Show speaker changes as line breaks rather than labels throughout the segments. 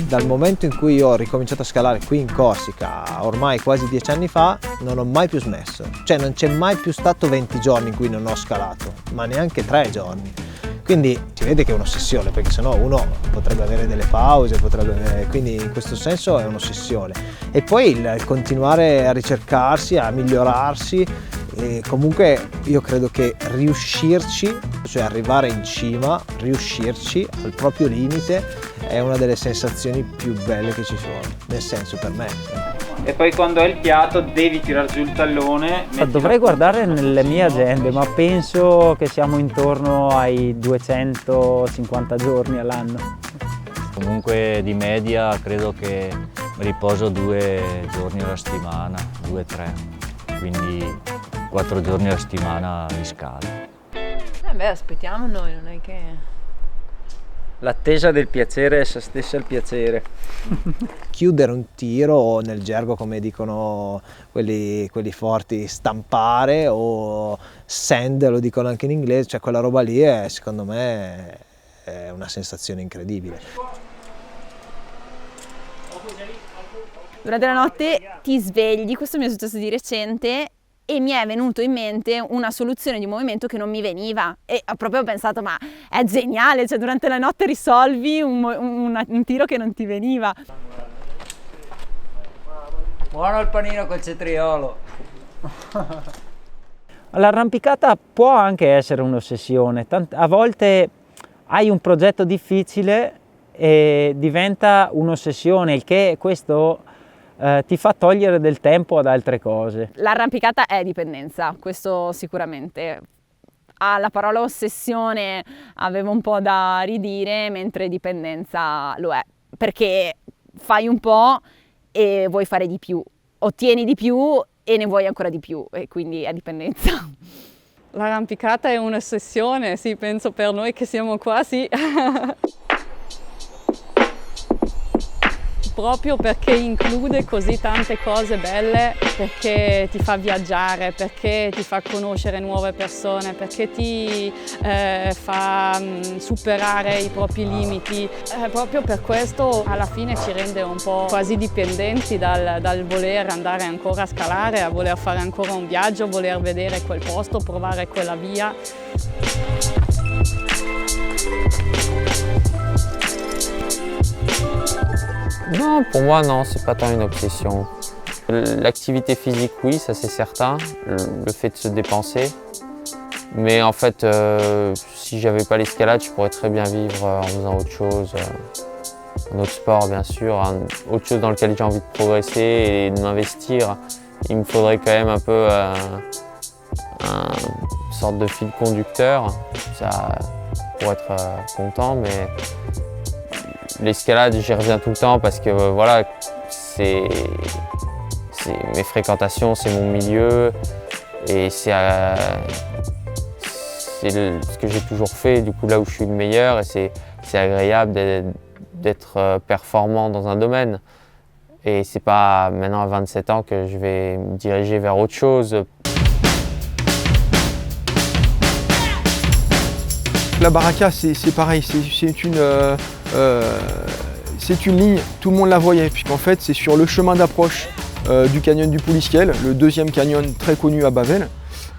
Dal momento in cui io ho ricominciato a scalare qui in Corsica, ormai quasi 10 anni fa, non ho mai più smesso. Cioè non c'è mai più stato 20 giorni in cui non ho scalato, ma neanche 3 giorni. Quindi si vede che è un'ossessione, perché sennò uno potrebbe avere delle pause, quindi in questo senso è un'ossessione. E poi il continuare a ricercarsi, a migliorarsi, e comunque io credo che riuscirci, cioè arrivare in cima, riuscirci al proprio limite, è una delle sensazioni più belle che ci sono, nel senso per me.
E poi quando hai il fiato devi tirar giù il tallone.
Dovrei guardare nelle mie agende, ma penso che siamo intorno ai 250 giorni all'anno.
Comunque di media credo che riposo 2 giorni alla settimana, 2-3, quindi 4 giorni alla settimana di scalo.
Aspettiamo noi, non è che...
L'attesa del piacere è essa stessa il piacere.
Chiudere un tiro, o nel gergo come dicono quelli forti, stampare, o send, lo dicono anche in inglese, cioè quella roba lì è, secondo me è una sensazione incredibile.
Durante la notte ti svegli, questo mi è successo di recente, e mi è venuto in mente una soluzione di movimento che non mi veniva e ho proprio pensato, ma è geniale, cioè durante la notte risolvi un tiro che non ti veniva.
Buono il panino col cetriolo. L'arrampicata può anche essere un'ossessione, a volte hai un progetto difficile e diventa un'ossessione, il che questo ti fa togliere del tempo ad altre cose.
L'arrampicata è dipendenza, questo sicuramente. La parola ossessione avevo un po' da ridire, mentre dipendenza lo è, perché fai un po' e vuoi fare di più, ottieni di più e ne vuoi ancora di più, e quindi è dipendenza.
L'arrampicata è un'ossessione, sì, penso per noi che siamo qua, sì. Proprio perché include così tante cose belle, perché ti fa viaggiare, perché ti fa conoscere nuove persone, perché ti fa superare i propri limiti. Proprio per questo alla fine ci rende un po' quasi dipendenti dal voler andare ancora a scalare, a voler fare ancora un viaggio, a voler vedere quel posto, provare quella via.
Non, pour moi non, c'est pas tant une obsession. L'activité physique oui, ça c'est certain, le fait de se dépenser. Mais en fait, si j'avais pas l'escalade, je pourrais très bien vivre en faisant autre chose, un autre sport bien sûr, autre chose dans lequel j'ai envie de progresser et de m'investir. Il me faudrait quand même un peu une sorte de fil conducteur, ça, pour être content, mais l'escalade, j'y reviens tout le temps parce que voilà, c'est mes fréquentations, c'est mon milieu et c'est ce que j'ai toujours fait, du coup là où je suis le meilleur, et c'est agréable d'être performant dans un domaine. Et c'est pas maintenant à 27 ans que je vais me diriger vers autre chose.
La baraka, c'est pareil, c'est une ligne, tout le monde la voyait, puisqu'en fait c'est sur le chemin d'approche du canyon du Poulisquiel, le deuxième canyon très connu à Bavel.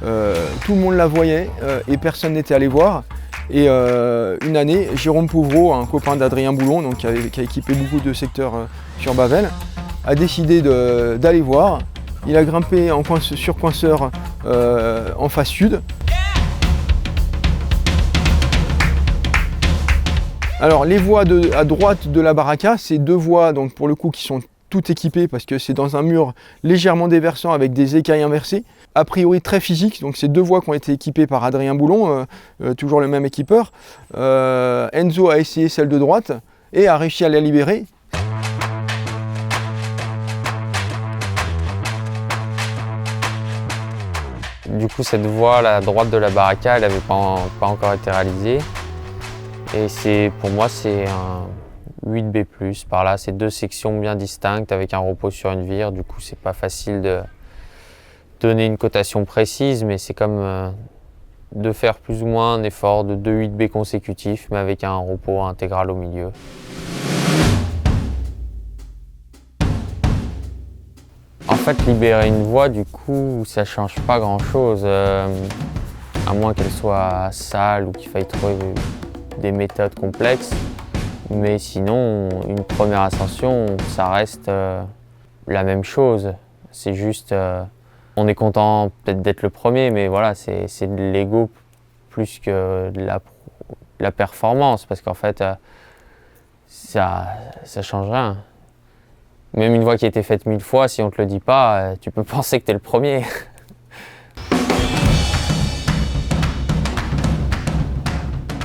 Tout le monde la voyait et personne n'était allé voir. Et une année, Jérôme Pouvreau, un copain d'Adrien Boulon, donc qui a équipé beaucoup de secteurs sur Bavel, a décidé d'aller voir. Il a grimpé sur coinceur en face sud. Alors les voies à droite de la baraka, c'est deux voies donc pour le coup qui sont toutes équipées parce que c'est dans un mur légèrement déversant avec des écailles inversées. A priori très physique, donc c'est deux voies qui ont été équipées par Adrien Boulon, toujours le même équipeur. Enzo a essayé celle de droite et a réussi à la libérer.
Du coup cette voie à droite de la baraka, elle n'avait pas encore été réalisée. Et pour moi c'est un 8B+, par là, c'est deux sections bien distinctes avec un repos sur une vire, du coup c'est pas facile de donner une cotation précise, mais c'est comme de faire plus ou moins un effort de 2 8B consécutifs, mais avec un repos intégral au milieu. En fait, libérer une voie, du coup, ça change pas grand-chose, à moins qu'elle soit sale ou qu'il faille trouver des méthodes complexes. Mais sinon, une première ascension, ça reste la même chose. C'est juste, on est content peut-être d'être le premier, mais voilà, c'est de l'ego plus que de la performance, parce qu'en fait, ça change rien. Même une voie qui a été faite 1000 fois, si on te le dit pas, tu peux penser que tu es le premier.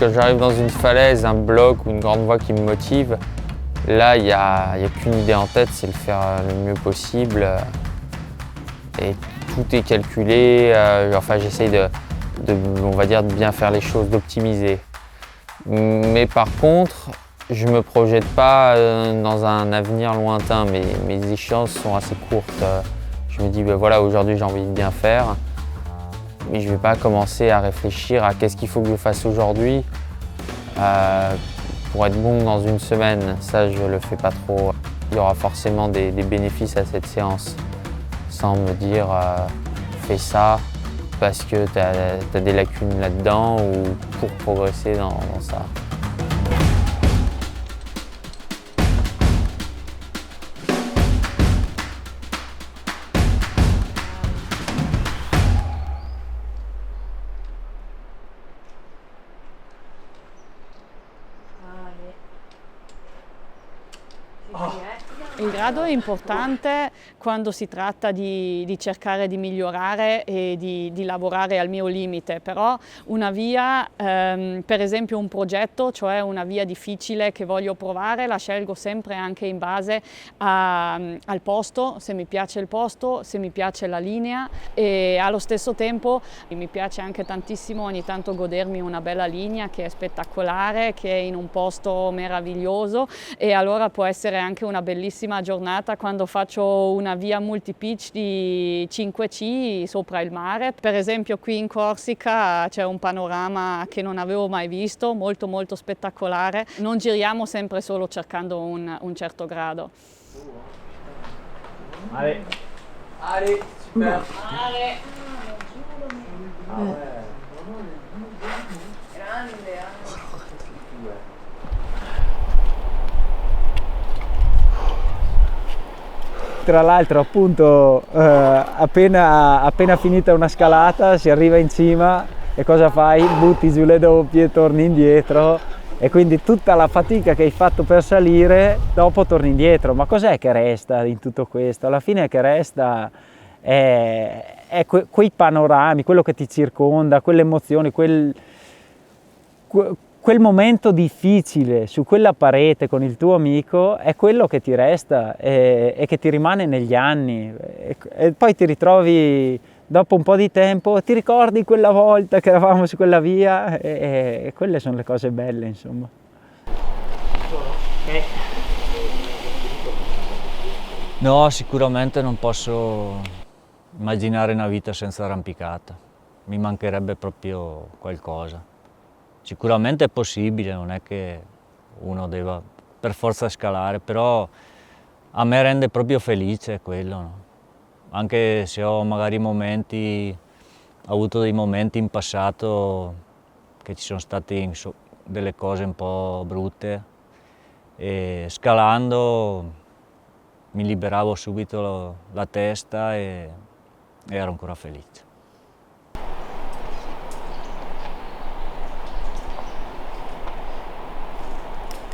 Quand j'arrive dans une falaise, un bloc ou une grande voie qui me motive, là, il n'y a qu'une idée en tête, c'est le faire le mieux possible. Et tout est calculé, enfin j'essaye on va dire, de bien faire les choses, d'optimiser. Mais par contre, je ne me projette pas dans un avenir lointain, mes échéances sont assez courtes. Je me dis, ben voilà, aujourd'hui j'ai envie de bien faire, mais je ne vais pas commencer à réfléchir à qu'est-ce qu'il faut que je fasse aujourd'hui pour être bon dans une semaine. Ça, je ne le fais pas trop. Il y aura forcément des bénéfices à cette séance, sans me dire fais ça parce que tu as des lacunes là-dedans ou pour progresser dans ça.
Il grado è importante quando si tratta di cercare di migliorare e di lavorare al mio limite, però una via, per esempio un progetto, cioè una via difficile che voglio provare, la scelgo sempre anche in base al posto, se mi piace il posto, se mi piace la linea, e allo stesso tempo mi piace anche tantissimo ogni tanto godermi una bella linea che è spettacolare, che è in un posto meraviglioso, e allora può essere anche una bellissima giornata quando faccio una via multipitch di 5C sopra il mare. Per esempio qui in Corsica c'è un panorama che non avevo mai visto, molto molto spettacolare. Non giriamo sempre solo cercando un certo grado.
Ale, super.
Ale. Grande.
Tra l'altro appunto appena finita una scalata si arriva in cima e cosa fai? Butti giù le doppie, torni indietro, e quindi tutta la fatica che hai fatto per salire dopo torni indietro. Ma cos'è che resta in tutto questo? Alla fine che resta è quei panorami, quello che ti circonda, quelle emozioni, quel momento difficile su quella parete con il tuo amico è quello che ti resta e che ti rimane negli anni, e poi ti ritrovi dopo un po' di tempo, ti ricordi quella volta che eravamo su quella via, e quelle sono le cose belle, insomma.
No, sicuramente non posso immaginare una vita senza arrampicata, mi mancherebbe proprio qualcosa. Sicuramente è possibile, non è che uno debba per forza scalare, però a me rende proprio felice quello, no? Anche se ho magari ho avuto dei momenti in passato che ci sono state delle cose un po' brutte, e scalando mi liberavo subito la testa e ero ancora felice.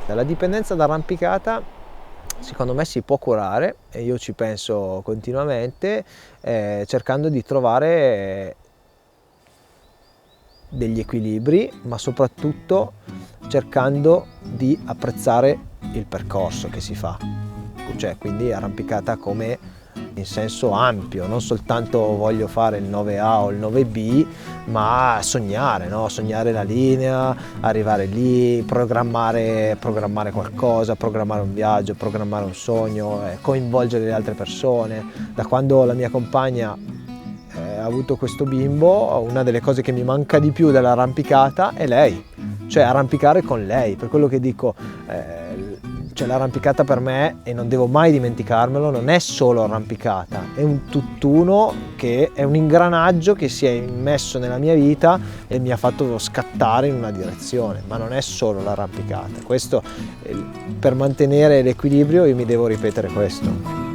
La dipendenza da arrampicata secondo me si può curare, e io ci penso continuamente, cercando di trovare degli equilibri, ma soprattutto cercando di apprezzare il percorso che si fa, cioè quindi arrampicata come in senso ampio, non soltanto voglio fare il 9A o il 9B, ma sognare, no? Sognare la linea, arrivare lì, programmare qualcosa, programmare un viaggio, programmare un sogno, coinvolgere le altre persone. Da quando la mia compagna avuto questo bimbo, una delle cose che mi manca di più dell'arrampicata è lei, cioè arrampicare con lei, per quello che dico, cioè l'arrampicata per me, e non devo mai dimenticarmelo, non è solo arrampicata, è un tutt'uno, che è un ingranaggio che si è immesso nella mia vita e mi ha fatto scattare in una direzione, ma non è solo l'arrampicata. Questo, per mantenere l'equilibrio, io mi devo ripetere questo.